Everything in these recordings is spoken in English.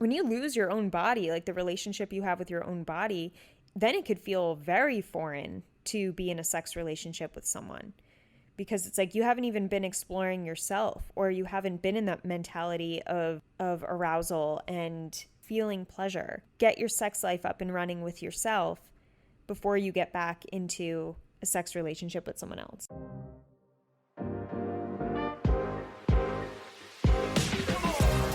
when you lose your own body, like the relationship you have with your own body, then it could feel very foreign to be in a sex relationship with someone, because it's like you haven't even been exploring yourself, or you haven't been in that mentality of arousal and feeling pleasure. Get your sex life up and running with yourself before you get back into a sex relationship with someone else.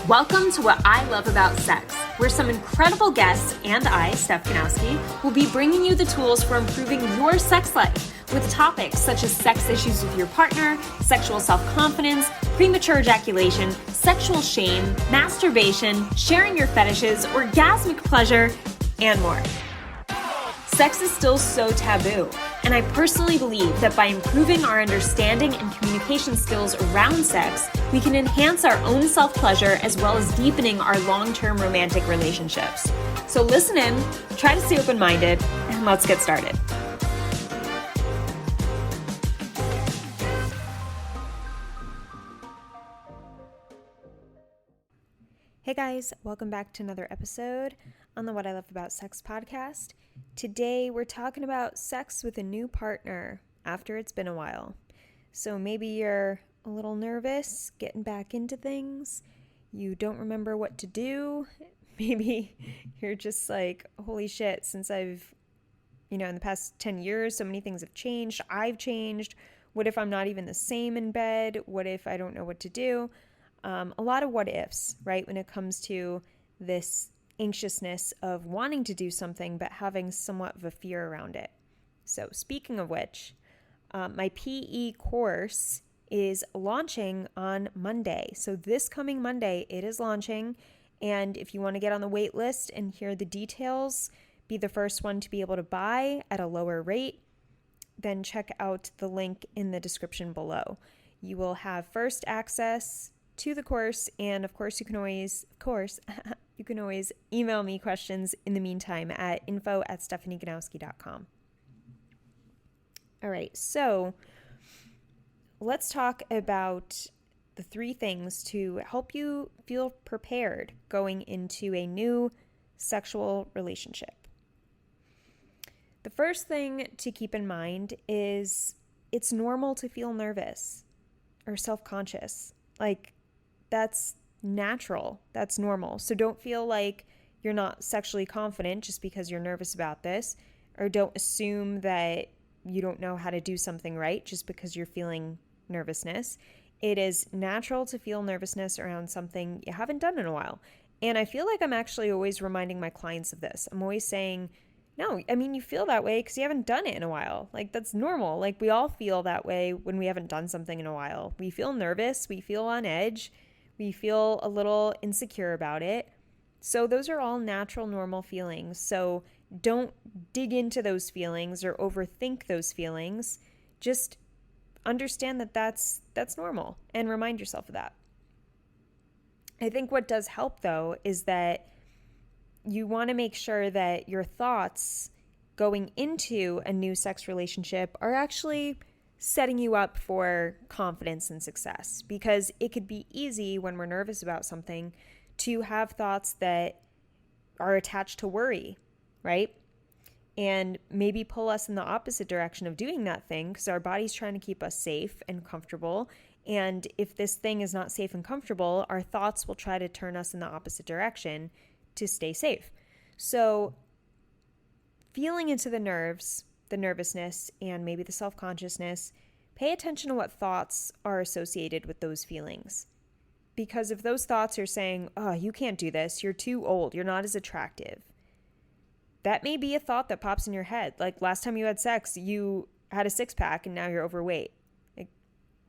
Welcome to What I Love About Sex, where some incredible guests and I, Steph Kanowski, will be bringing you the tools for improving your sex life with topics such as sex issues with your partner, sexual self-confidence, premature ejaculation, sexual shame, masturbation, sharing your fetishes, orgasmic pleasure, and more. Sex is still so taboo, and I personally believe that by improving our understanding and communication skills around sex, we can enhance our own self-pleasure as well as deepening our long-term romantic relationships. So listen in, try to stay open-minded, and let's get started. Hey guys, welcome back to another episode on the What I Love About Sex podcast. Today we're talking about sex with a new partner after it's been a while. So maybe you're a little nervous getting back into things. You don't remember what to do. Maybe you're just like, holy shit, since I've, in the past 10 years, so many things have changed. I've changed. What if I'm not even the same in bed? What if I don't know what to do? A lot of what ifs, right? When it comes to this anxiousness of wanting to do something, but having somewhat of a fear around it. So speaking of which, my PE course is launching on Monday. So this coming Monday, it is launching. And if you want to get on the wait list and hear the details, be the first one to be able to buy at a lower rate, then check out the link in the description below. You will have first access to the course, and of course you can always email me questions in the meantime at info@stephanieganowski.com. All right, so let's talk about the 3 things to help you feel prepared going into a new sexual relationship. The first thing to keep in mind is it's normal to feel nervous or self-conscious. Like, that's natural. That's normal. So don't feel like you're not sexually confident just because you're nervous about this, or don't assume that you don't know how to do something right just because you're feeling nervousness. It is natural to feel nervousness around something you haven't done in a while. And I feel like I'm actually always reminding my clients of this. I'm always saying, no, you feel that way because you haven't done it in a while. Like, that's normal. Like, we all feel that way when we haven't done something in a while. We feel nervous. We feel on edge. We feel a little insecure about it. So those are all natural, normal feelings. So don't dig into those feelings or overthink those feelings. Just understand that that's normal and remind yourself of that. I think what does help, though, is that you want to make sure that your thoughts going into a new sex relationship are actually setting you up for confidence and success, because it could be easy when we're nervous about something to have thoughts that are attached to worry, right? And maybe pull us in the opposite direction of doing that thing because our body's trying to keep us safe and comfortable. And if this thing is not safe and comfortable, our thoughts will try to turn us in the opposite direction to stay safe. So feeling into the nerves, the nervousness, and maybe the self-consciousness, pay attention to what thoughts are associated with those feelings. Because if those thoughts are saying, oh, you can't do this, you're too old, you're not as attractive, that may be a thought that pops in your head. Like, last time you had sex, you had a 6-pack and now you're overweight. Like,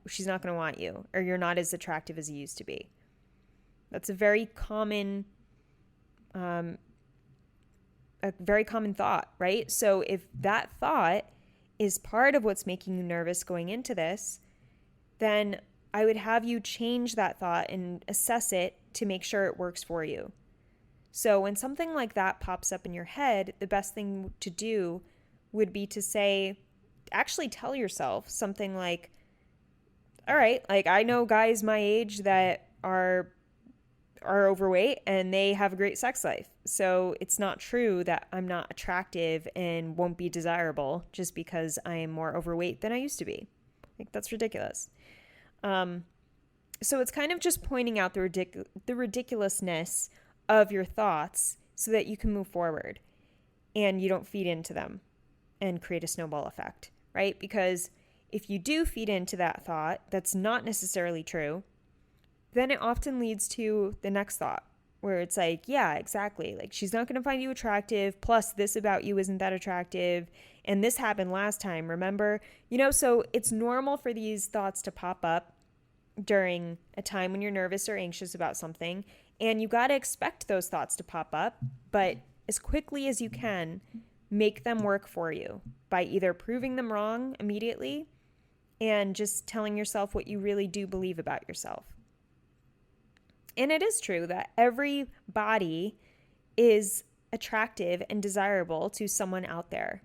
she's not going to want you, or you're not as attractive as you used to be. That's a very common thought, right? So if that thought is part of what's making you nervous going into this, then I would have you change that thought and assess it to make sure it works for you. So when something like that pops up in your head, the best thing to do would be to say, actually tell yourself something like, all right, like, I know guys my age that are are overweight and they have a great sex life. So it's not true that I'm not attractive and won't be desirable just because I am more overweight than I used to be. Like, that's ridiculous. So it's kind of just pointing out the ridiculousness of your thoughts so that you can move forward and you don't feed into them and create a snowball effect, right? Because if you do feed into that thought that's not necessarily true, then it often leads to the next thought where it's like, yeah, exactly. Like, she's not going to find you attractive. Plus, this about you isn't that attractive. And this happened last time, remember? So it's normal for these thoughts to pop up during a time when you're nervous or anxious about something. And you got to expect those thoughts to pop up. But as quickly as you can, make them work for you by either proving them wrong immediately and just telling yourself what you really do believe about yourself. And it is true that every body is attractive and desirable to someone out there.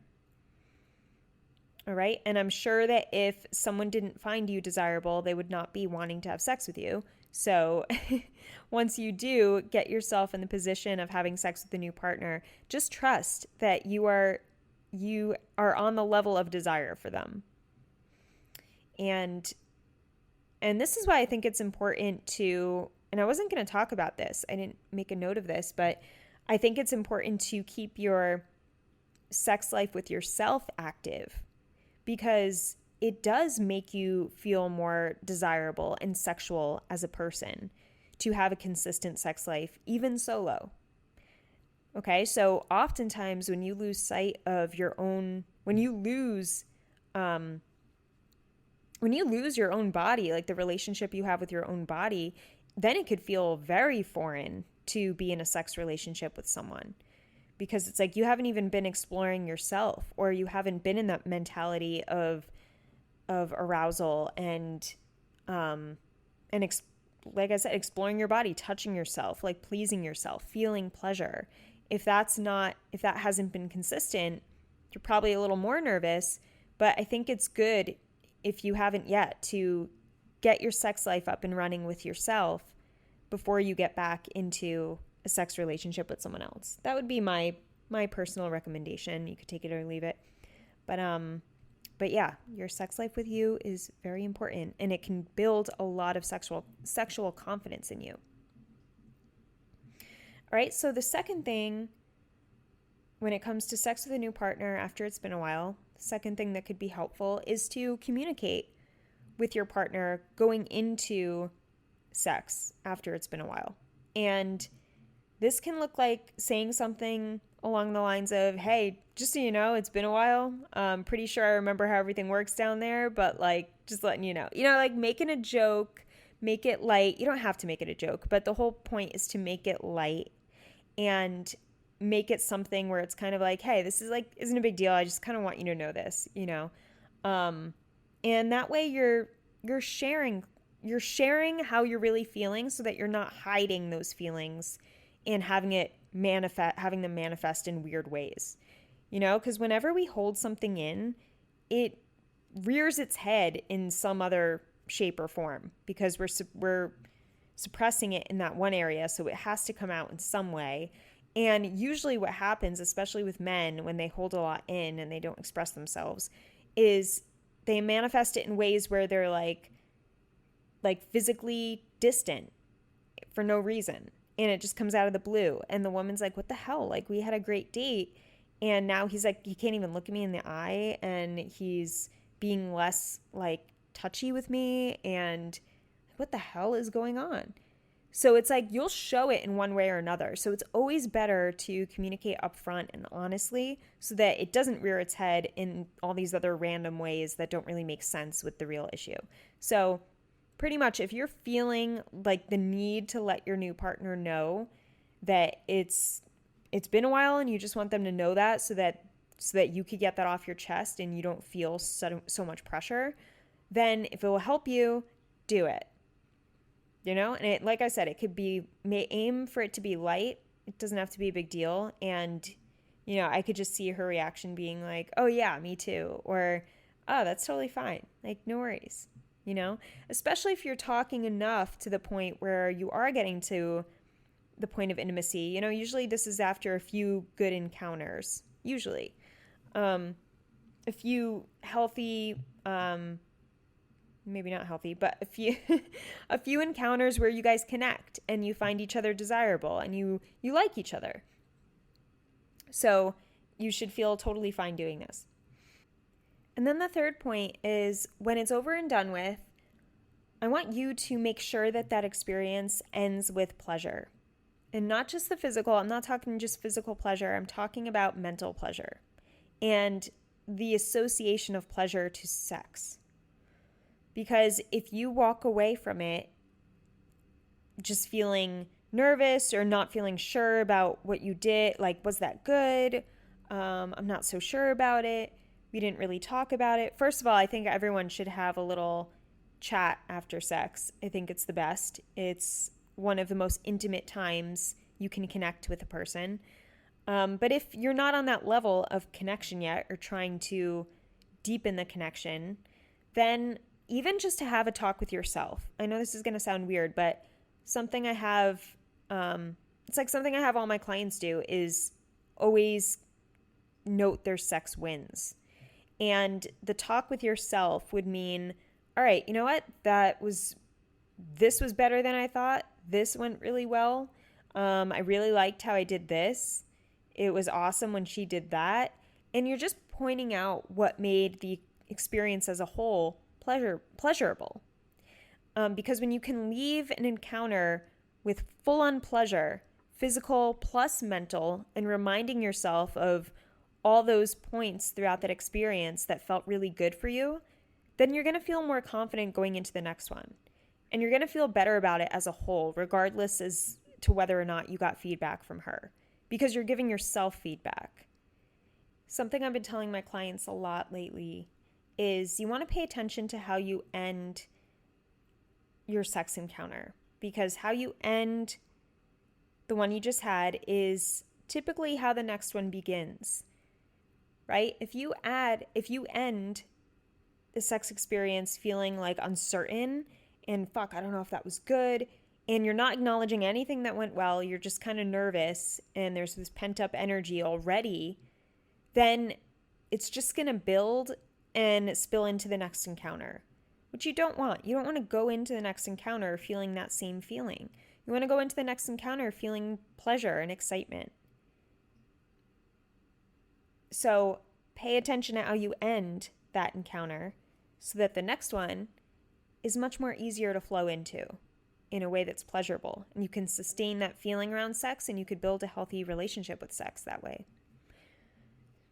All right? And I'm sure that if someone didn't find you desirable, they would not be wanting to have sex with you. So once you do get yourself in the position of having sex with a new partner, just trust that you are on the level of desire for them. And this is why I think it's important to, and I wasn't going to talk about this, I didn't make a note of this, but I think it's important to keep your sex life with yourself active, because it does make you feel more desirable and sexual as a person to have a consistent sex life, even solo. Okay, so oftentimes when you lose sight of your own, when you lose your own body, like the relationship you have with your own body, then it could feel very foreign to be in a sex relationship with someone, because it's like you haven't even been exploring yourself, or you haven't been in that mentality of arousal and like I said, exploring your body, touching yourself, like pleasing yourself, feeling pleasure. If that hasn't been consistent, you're probably a little more nervous, but I think it's good, if you haven't yet, to get your sex life up and running with yourself before you get back into a sex relationship with someone else. That would be my personal recommendation. You could take it or leave it. But yeah, your sex life with you is very important, and it can build a lot of sexual confidence in you. All right, so the second thing when it comes to sex with a new partner after it's been a while, the second thing that could be helpful is to communicate with your partner going into sex after it's been a while. And this can look like saying something along the lines of, hey, just so you know, it's been a while. I'm pretty sure I remember how everything works down there, but like, just letting you know. Like making a joke, make it light. You don't have to make it a joke, but the whole point is to make it light and make it something where it's kind of like, hey, this isn't a big deal. I just kind of want you to know this, and that way you're sharing how you're really feeling, so that you're not hiding those feelings and having them manifest in weird ways. Because whenever we hold something in, it rears its head in some other shape or form, because we're suppressing it in that one area, so it has to come out in some way. And usually what happens, especially with men, when they hold a lot in and they don't express themselves, is they manifest it in ways where they're like physically distant for no reason. And it just comes out of the blue. And the woman's like, what the hell? Like, we had a great date. And now he's like, he can't even look at me in the eye. And he's being less like touchy with me. And what the hell is going on? So it's like, you'll show it in one way or another. So it's always better to communicate upfront and honestly, so that it doesn't rear its head in all these other random ways that don't really make sense with the real issue. So pretty much, if you're feeling like the need to let your new partner know that it's been a while and you just want them to know that, so that you could get that off your chest and you don't feel so much pressure, then if it will help you, do it. And it, like I said, it could be, aim for it to be light. It doesn't have to be a big deal. And, I could just see her reaction being like, oh yeah, me too. Or, oh, that's totally fine. Like, no worries. Especially if you're talking enough to the point where you are getting to the point of intimacy. Usually this is after a few good encounters, usually. A few healthy, maybe not healthy, but a few encounters where you guys connect and you find each other desirable and you like each other. So you should feel totally fine doing this. And then the third point is, when it's over and done with, I want you to make sure that experience ends with pleasure. And not just the physical. I'm not talking just physical pleasure. I'm talking about mental pleasure and the association of pleasure to sex. Because if you walk away from it just feeling nervous or not feeling sure about what you did, like, was that good? I'm not so sure about it. We didn't really talk about it. First of all, I think everyone should have a little chat after sex. I think it's the best. It's one of the most intimate times you can connect with a person. But if you're not on that level of connection yet, or trying to deepen the connection, then even just to have a talk with yourself. I know this is going to sound weird, but something I have, it's like something I have all my clients do is always note their sex wins. And the talk with yourself would mean, all right, you know what? This was better than I thought. This went really well. I really liked how I did this. It was awesome when she did that. And you're just pointing out what made the experience as a whole pleasurable. Because when you can leave an encounter with full-on pleasure, physical plus mental, and reminding yourself of all those points throughout that experience that felt really good for you, then you're going to feel more confident going into the next one. And you're going to feel better about it as a whole, regardless as to whether or not you got feedback from her, because you're giving yourself feedback. Something I've been telling my clients a lot lately is you want to pay attention to how you end your sex encounter, because how you end the one you just had is typically how the next one begins, right? If you end the sex experience feeling like uncertain and I don't know if that was good, and you're not acknowledging anything that went well, you're just kind of nervous and there's this pent up energy already, then it's just going to build and spill into the next encounter, which you don't want. You don't want to go into the next encounter feeling that same feeling. You want to go into the next encounter feeling pleasure and excitement. So pay attention to how you end that encounter so that the next one is much more easier to flow into in a way that's pleasurable. And you can sustain that feeling around sex, and you could build a healthy relationship with sex that way.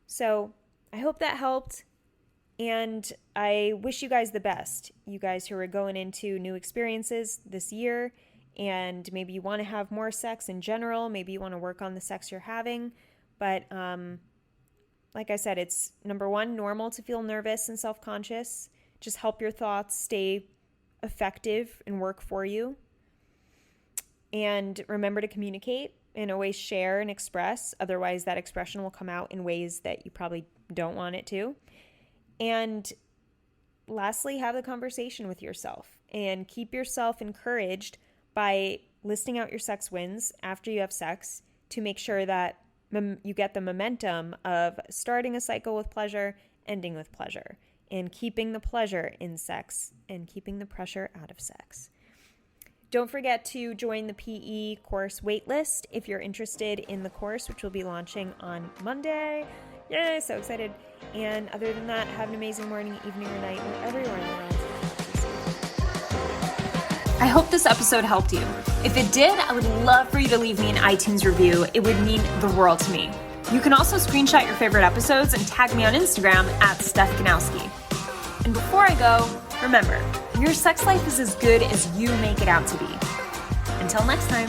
So I hope that helped. And I wish you guys the best. You guys who are going into new experiences this year, and maybe you want to have more sex in general. Maybe you want to work on the sex you're having. But like I said, it's number one, normal to feel nervous and self-conscious. Just help your thoughts stay effective and work for you. And remember to communicate and always share and express. Otherwise, that expression will come out in ways that you probably don't want it to. And lastly, have the conversation with yourself and keep yourself encouraged by listing out your sex wins after you have sex to make sure that you get the momentum of starting a cycle with pleasure, ending with pleasure, and keeping the pleasure in sex and keeping the pressure out of sex. Don't forget to join the PE course waitlist if you're interested in the course, which will be launching on Monday. Yay, so excited. And other than that, have an amazing morning, evening, or night, wherever you are in the world. I hope this episode helped you. If it did, I would love for you to leave me an iTunes review. It would mean the world to me. You can also screenshot your favorite episodes and tag me on Instagram @StephKanowski. And before I go, remember, your sex life is as good as you make it out to be. Until next time.